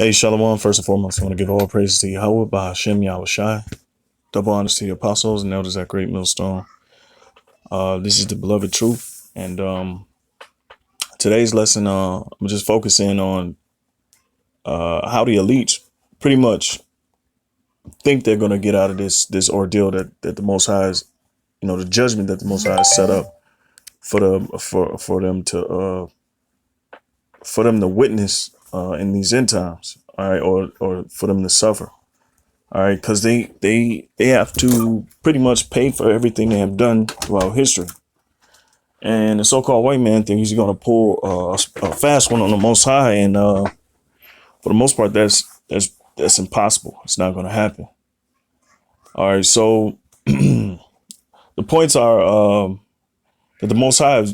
Hey, Shalom. First and foremost, I want to give all praise to Yahweh, Bahashem, Yahweh Shai. Double honors to the apostles and elders at Great Millstone. This is the beloved truth. And today's lesson, I'm just focusing on how the elites pretty much think they're going to get out of this ordeal that the Most High is, the judgment that the Most High has set up for them to witness in these end times. All right, or for them to suffer. All right, because they have to pretty much pay for everything they have done throughout history. And the so-called white man thinks he's going to pull a fast one on the Most High, and for the most part, that's impossible. It's not going to happen. All right, so the points are that the Most High,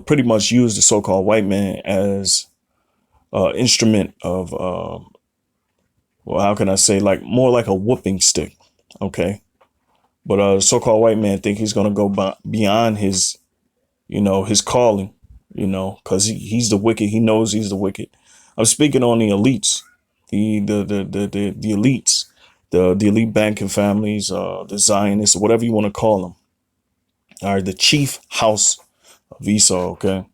pretty much used the so-called white man as instrument of well, how can I say, like more like a whooping stick, okay? But the so-called white man think he's gonna go beyond his, his calling, because he's the wicked. He knows he's the wicked. I'm speaking on the elites, the elites, the elite banking families, the Zionists, whatever you want to call them. All right, the chief house of Esau, okay?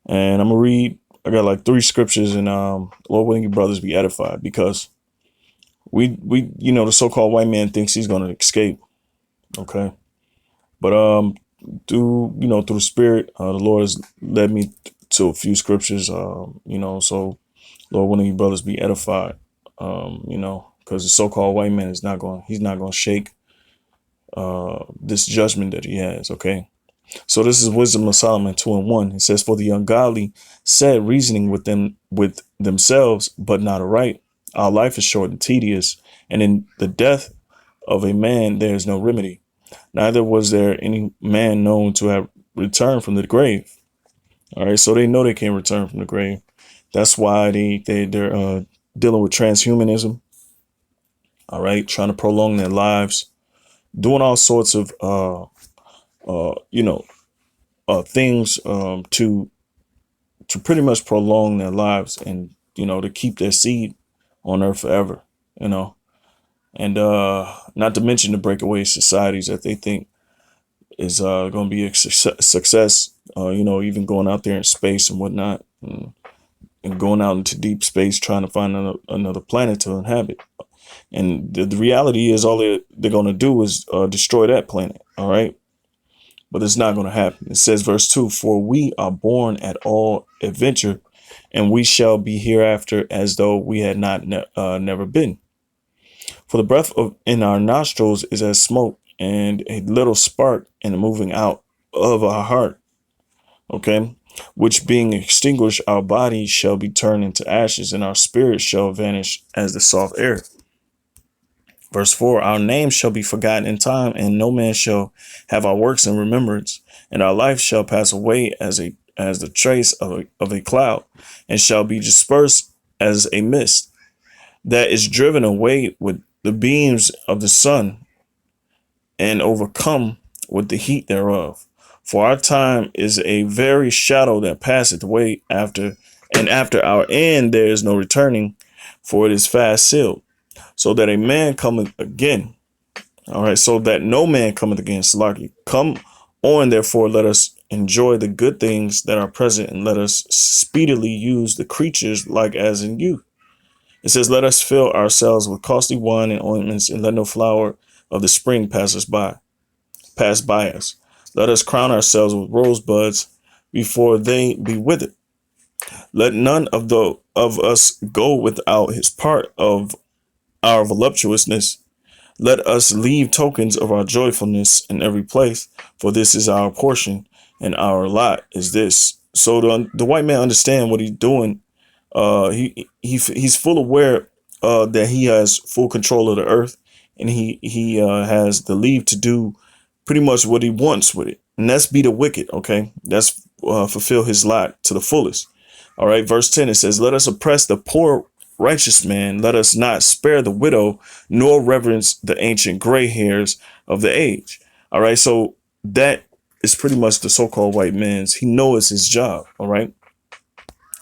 And I'm gonna read. I got like 3 scriptures, and Lord willing, you brothers be edified, because we the so-called white man thinks he's gonna escape, okay? But through the Spirit, the Lord has led me to a few scriptures, so Lord willing, you brothers be edified, because the so-called white man he's not going to shake this judgment that he has, okay? So this is Wisdom of Solomon 2:1. It says, "For the ungodly said, reasoning with themselves, but not aright. Our life is short and tedious, and in the death of a man there is no remedy. Neither was there any man known to have returned from the grave." All right, so they know they can't return from the grave. That's why they're dealing with transhumanism. All right, trying to prolong their lives, doing all sorts of things to pretty much prolong their lives, and to keep their seed on earth forever. And not to mention the breakaway societies that they think is going to be a success, even going out there in space and whatnot, and going out into deep space trying to find another planet to inhabit. And the reality is all they're going to do is destroy that planet. All right. But it's not going to happen. It says, verse 2, "For we are born at all adventure, and we shall be hereafter as though we had not never been. For the breath in our nostrils is as smoke, and a little spark in the moving out of our heart. Okay, which being extinguished, our bodies shall be turned into ashes, and our spirit shall vanish as the soft air." Verse 4, "Our names shall be forgotten in time, and no man shall have our works in remembrance, and our life shall pass away as the trace of a cloud, and shall be dispersed as a mist that is driven away with the beams of the sun, and overcome with the heat thereof. For our time is a very shadow that passeth away and after our end there is no returning, for it is fast sealed, so that a man cometh again." All right, so that no man cometh again. Salaki. "Come on, therefore, let us enjoy the good things that are present, and let us speedily use the creatures like as in youth." It says, "Let us fill ourselves with costly wine and ointments, and let no flower of the spring pass by us. Let us crown ourselves with rosebuds before they be withered. Let none of us go without his part of our voluptuousness. Let us leave tokens of our joyfulness in every place, for this is our portion, and our lot is this." So the white man understand what he's doing. He's full aware that he has full control of the earth, and he has the leave to do pretty much what he wants with it, and that's be the wicked. Okay, that's fulfill his lot to the fullest. All right, verse 10, it says, "Let us oppress the poor righteous man, let us not spare the widow, nor reverence the ancient gray hairs of the age." All right, so that is pretty much the so-called white man's. He knows his job. All right,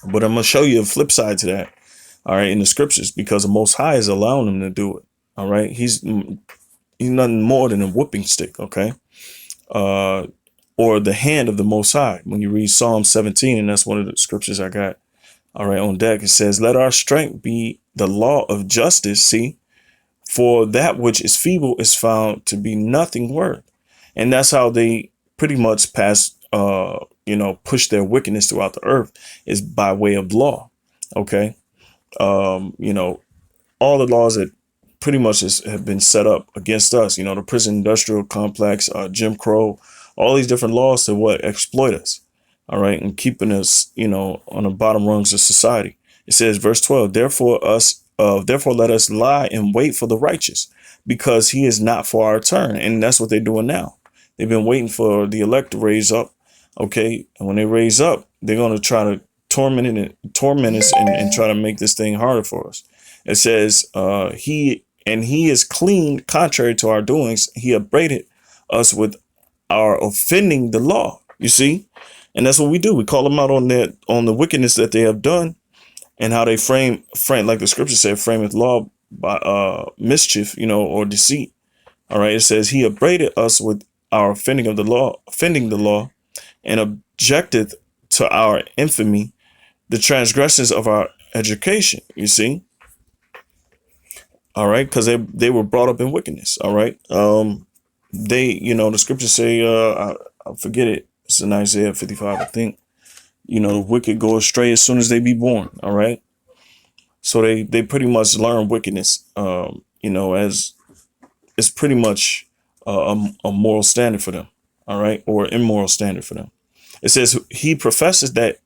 but I'm gonna show you a flip side to that. All right, in the scriptures, because the Most High is allowing him to do it. All right, he's nothing more than a whooping stick. Okay, uh, or the hand of the Most High. When you read Psalm 17, and that's one of the scriptures I got. All right, on deck, it says, "Let our strength be the law of justice." See, for that which is feeble is found to be nothing worth. And that's how they pretty much push their wickedness throughout the earth, is by way of law. Okay. You know, all the laws that pretty much have been set up against us, you know, the prison industrial complex, Jim Crow, all these different laws to what exploit us. All right. And keeping us, you know, on the bottom rungs of society. It says, verse 12, therefore let us lie and wait for the righteous, because he is not for our turn. And that's what they're doing now. They've been waiting for the elect to raise up. Okay. And when they raise up, they're going to try to torment us and try to make this thing harder for us. It says, he is clean contrary to our doings. He upbraided us with our offending the law. You see? And that's what we do. We call them out on the wickedness that they have done, and how they frame, like the scripture said, frameth law by mischief, you know, or deceit. All right. It says he upbraided us with our offending the law, and objected to our infamy, the transgressions of our education. You see? All right, because they were brought up in wickedness. All right. The scriptures say, I forget it. It's in Isaiah 55, I think. You know, the wicked go astray as soon as they be born. All right. So they pretty much learn wickedness. As it's pretty much a moral standard for them. All right, or immoral standard for them. It says he professes to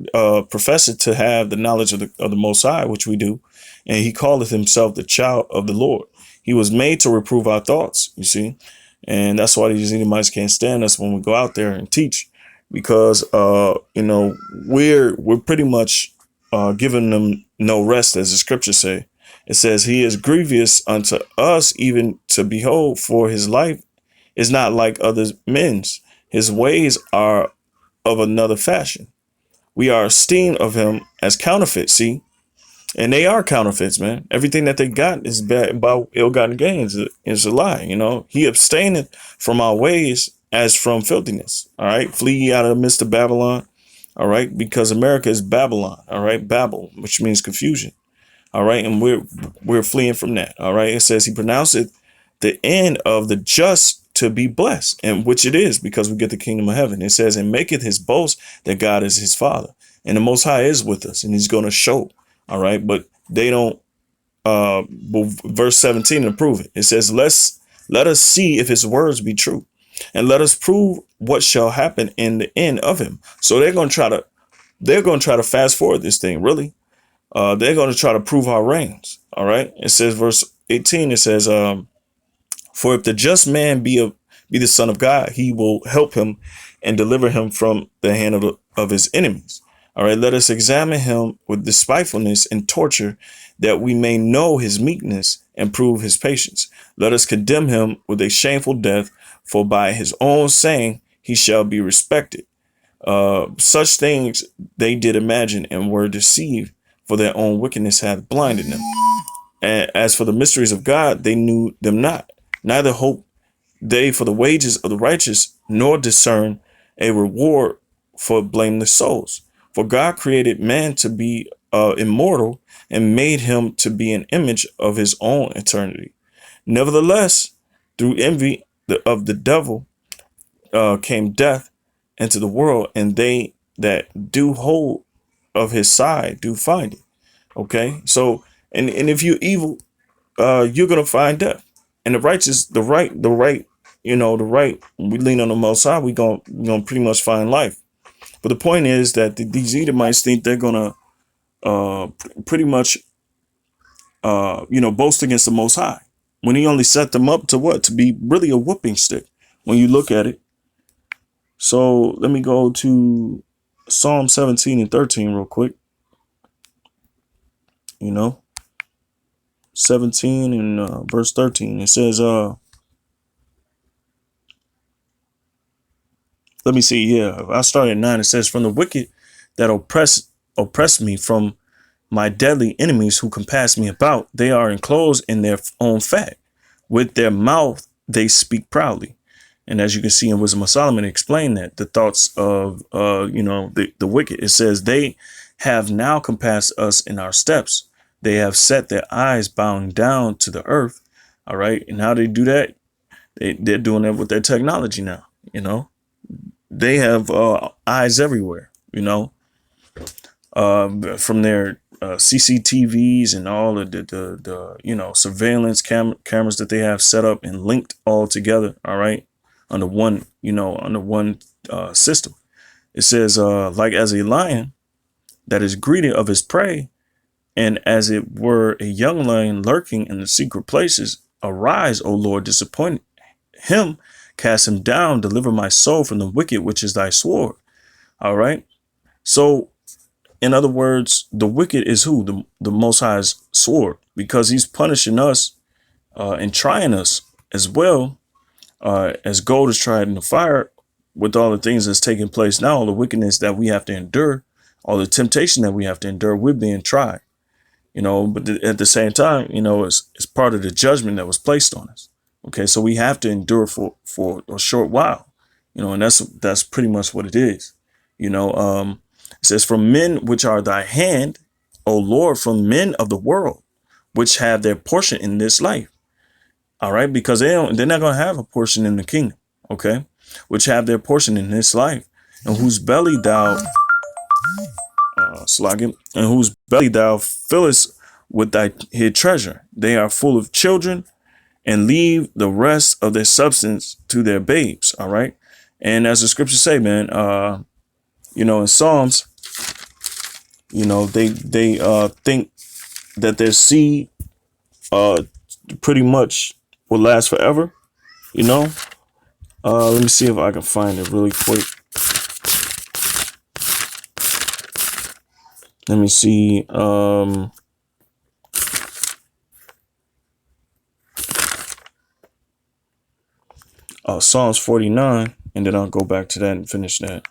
have the knowledge of the Most High, which we do, and he calleth himself the child of the Lord. He was made to reprove our thoughts, you see, and that's why these Edomites can't stand us when we go out there and teach, because we're pretty much giving them no rest, as the scriptures say. It says he is grievous unto us, even to behold, for his life is not like other men's. His ways are of another fashion. We are esteemed of him as counterfeit, see? And they are counterfeits, man. Everything that they got is bad, by ill-gotten gains is a lie, you know? He abstaineth from our ways as from filthiness, all right? Flee ye out of the midst of Babylon, all right? Because America is Babylon, all right? Babel, which means confusion, all right? And we're fleeing from that, all right? It says he pronounceth the end of the just to be blessed, and which it is, because we get the kingdom of heaven. It says, and maketh his boast that God is his father, and the Most High is with us, and he's going to show. All right. But they don't, verse 17 to prove it. It says, let us see if his words be true, and let us prove what shall happen in the end of him. So they're going to try to fast forward this thing. Really. They're going to try to prove our reigns. All right. It says, verse 18, it says, for if the just man be the son of God, he will help him and deliver him from the hand of his enemies. All right, let us examine him with despitefulness and torture, that we may know his meekness and prove his patience. Let us condemn him with a shameful death, for by his own saying he shall be respected. Such things they did imagine, and were deceived, for their own wickedness hath blinded them. And as for the mysteries of God, they knew them not. Neither hope they for the wages of the righteous, nor discern a reward for blameless souls. For God created man to be immortal, and made him to be an image of his own eternity. Nevertheless, through envy of the devil came death into the world, and they that do hold of his side do find it. Okay, so and if you're evil, you're gonna find death. And the righteous, the right, we lean on the Most High, we gonna pretty much find life. But the point is that these Edomites think they're gonna pretty much boast against the Most High, when he only set them up to what? To be really a whooping stick when you look at it. So let me go to Psalm 17 and 13 real quick. 17 and verse 13. It says, let me see. Yeah, I started at 9. It says, from the wicked that oppress me, from my deadly enemies who compass me about. They are enclosed in their own fat. With their mouth, they speak proudly. And as you can see in Wisdom of Solomon, explain that the thoughts of, the wicked, it says they have now compassed us in our steps. They have set their eyes bowing down to the earth. All right. And how they do that? They're doing that with their technology now. They have eyes everywhere, from their CCTVs and all of the surveillance cameras that they have set up and linked all together. All right. Under one system. It says, like as a lion that is greedy of his prey, and as it were a young lion lurking in the secret places, arise, O Lord, disappoint him, cast him down, deliver my soul from the wicked, which is thy sword. All right. So, in other words, the wicked is who? The Most High's sword, because he's punishing us and trying us as well as gold is tried in the fire. With all the things that's taking place now, all the wickedness that we have to endure, all the temptation that we have to endure, we're being tried, but at the same time, it's part of the judgment that was placed on us. Okay, so we have to endure for a short while, and that's pretty much what it is. It says, from men which are thy hand, O Lord, from men of the world, which have their portion in this life. All right, because they're not going to have a portion in the kingdom. Okay, which have their portion in this life, and whose belly thou fillest with thy hid treasure. They are full of children, and leave the rest of their substance to their babes. All right. And as the scriptures say, man, in Psalms, they think that their seed pretty much will last forever. Let me see if I can find it really quick. Let me see. Psalms 49, and then I'll go back to that and finish that.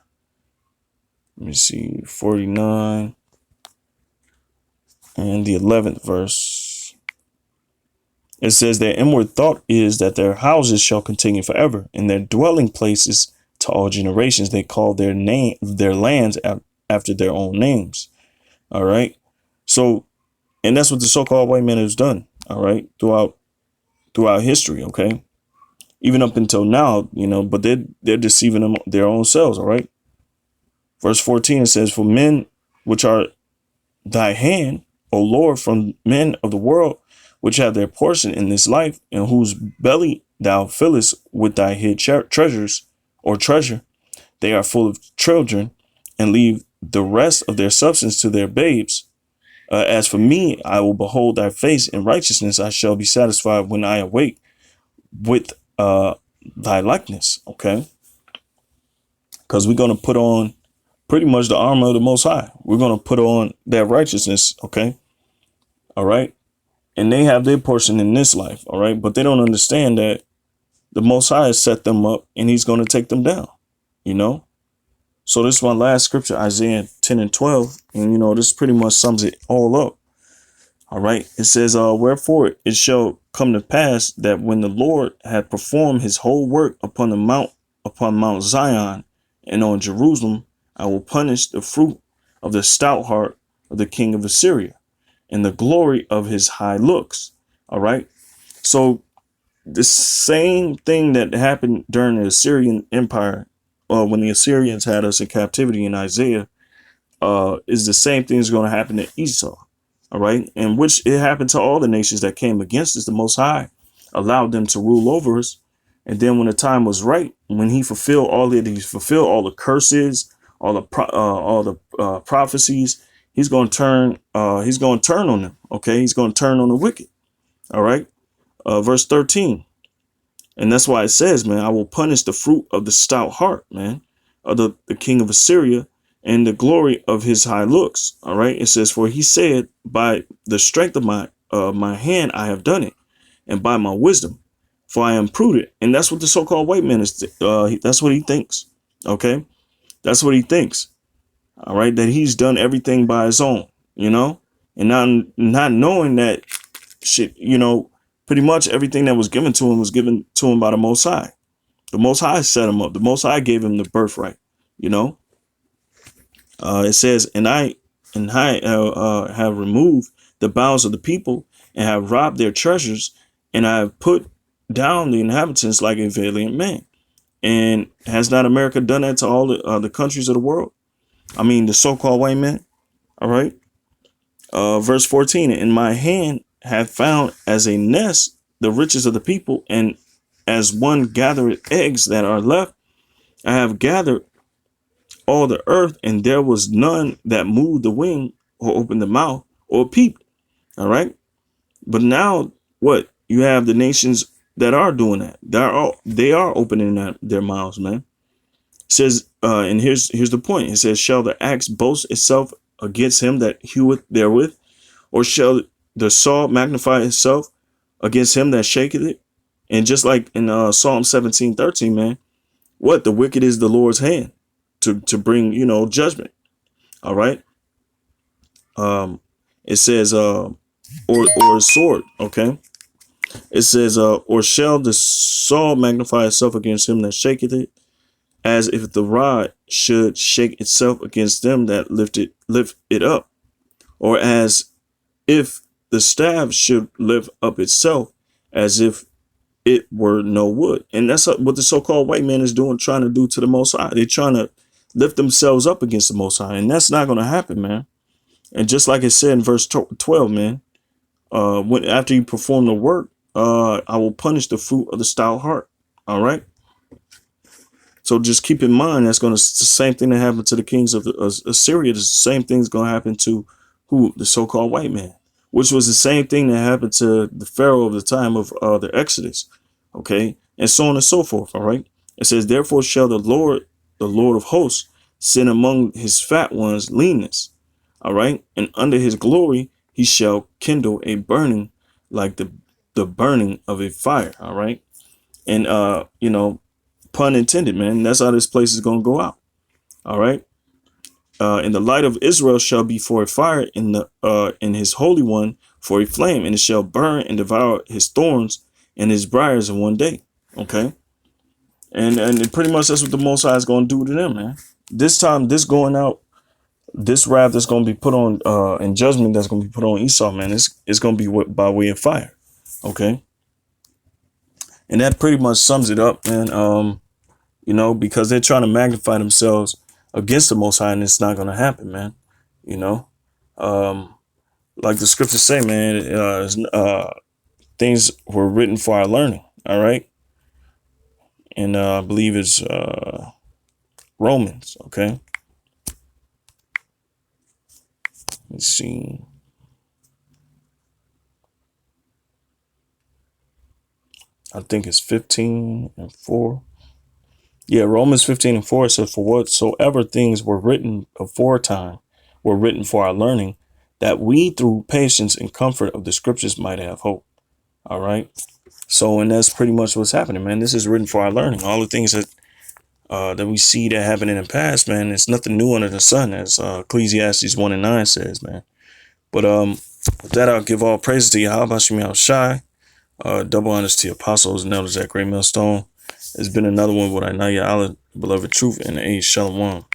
Let me see, 49 and the 11th verse. It says, their inward thought is that their houses shall continue forever, and their dwelling places to all generations. They call their lands after their own names. All right. So, and that's what the so-called white man has done. All right. Throughout history. Okay. Even up until now, but they're deceiving them their own selves. All right. Verse 14, it says, for men which are thy hand, O Lord, from men of the world, which have their portion in this life, and whose belly thou fillest with thy hid treasures or treasure. They are full of children, and leave the rest of their substance to their babes. As for me, I will behold thy face in righteousness. I shall be satisfied when I awake with thy likeness. Okay. Because we're going to put on pretty much the armor of the Most High. We're going to put on that righteousness. Okay. All right. And they have their portion in this life. All right. But they don't understand that the Most High has set them up and he's going to take them down. So this is my last scripture, Isaiah 10 and 12. And, this pretty much sums it all up. All right. It says, wherefore it shall come to pass that when the Lord had performed his whole work upon Mount Zion and on Jerusalem, I will punish the fruit of the stout heart of the king of Assyria and the glory of his high looks. All right. So the same thing that happened during the Assyrian Empire, when the Assyrians had us in captivity in Isaiah, is the same thing is going to happen to Esau. All right. And which it happened to all the nations that came against us. The Most High allowed them to rule over us. And then when the time was right, when he fulfilled all the curses, all the prophecies, he's going to turn on them. OK, he's going to turn on the wicked. All right. Verse 13. And that's why it says, man, I will punish the fruit of the stout heart, man, of the king of Assyria and the glory of his high looks. All right. It says, for he said, by the strength of my hand, I have done it, and by my wisdom, for I am prudent. And that's what the so-called white man is. That's what he thinks. OK, that's what he thinks. All right. That he's done everything by his own, and not knowing that shit, pretty much everything that was given to him was given to him by the Most High. The Most High set him up. The Most High gave him the birthright. You know, it says, and I have removed the bowels of the people and have robbed their treasures, and I have put down the inhabitants like a valiant man. And has not America done that to all the countries of the world? I mean, the so-called white man. All right. Verse 14, in my hand have found as a nest the riches of the people, and as one gathereth eggs that are left, I have gathered all the earth, and there was none that moved the wing or opened the mouth or peeped. All right. But now what? You have the nations that are doing that. They are opening their mouths, man. It says, and here's the point. It says, shall the axe boast itself against him that heweth therewith? Or shall the saw magnify itself against him that shaketh it? And just like in Psalm 17:13, man, what? The wicked is the Lord's hand to bring, judgment. All right. It says, or a sword. Okay. It says, or shall the saw magnify itself against him that shaketh it, as if the rod should shake itself against them that lift it up, or as if the staff should lift up itself, as if it were no wood. And that's what the so-called white man is doing, trying to do to the Most High. They're trying to lift themselves up against the Most High, and that's not going to happen, man. And just like it said in verse 12, man, when after you perform the work, I will punish the fruit of the stout heart. All right. So just keep in mind, it's the same thing that happened to the kings of Assyria. The same thing's going to happen to who? The so-called white man, which was the same thing that happened to the Pharaoh of the time of the Exodus. Okay. And so on and so forth. All right. It says, therefore shall the Lord of hosts, send among his fat ones leanness. All right. And under his glory, he shall kindle a burning like the burning of a fire. All right. And, pun intended, man. That's how this place is going to go out. All right. And the light of Israel shall be for a fire, in his holy one for a flame, and it shall burn and devour his thorns and his briars in one day. Okay. And pretty much that's what the Most High is going to do to them, man. This time, this going out, this wrath that's going to be put on, and judgment that's going to be put on Esau, man, it's going to be by way of fire. Okay. And that pretty much sums it up, man. Because they're trying to magnify themselves against the Most High, and it's not going to happen, man. Like the scriptures say, man, things were written for our learning. All right. And I believe it's Romans. Okay. Let's see. I think it's 15:4. Yeah, Romans 15:4 says, for whatsoever things were written aforetime were written for our learning, that we through patience and comfort of the scriptures might have hope. All right. So, and that's pretty much what's happening, man. This is written for our learning. All the things that we see that happened in the past, man, it's nothing new under the sun, as Ecclesiastes 1:9 says, man. But with that, I'll give all praises to Yahweh Shem Shai. Double honors to the apostles and elders at Great Millstone. It's been another one with Anaya Allah, beloved truth, and the age Shalom.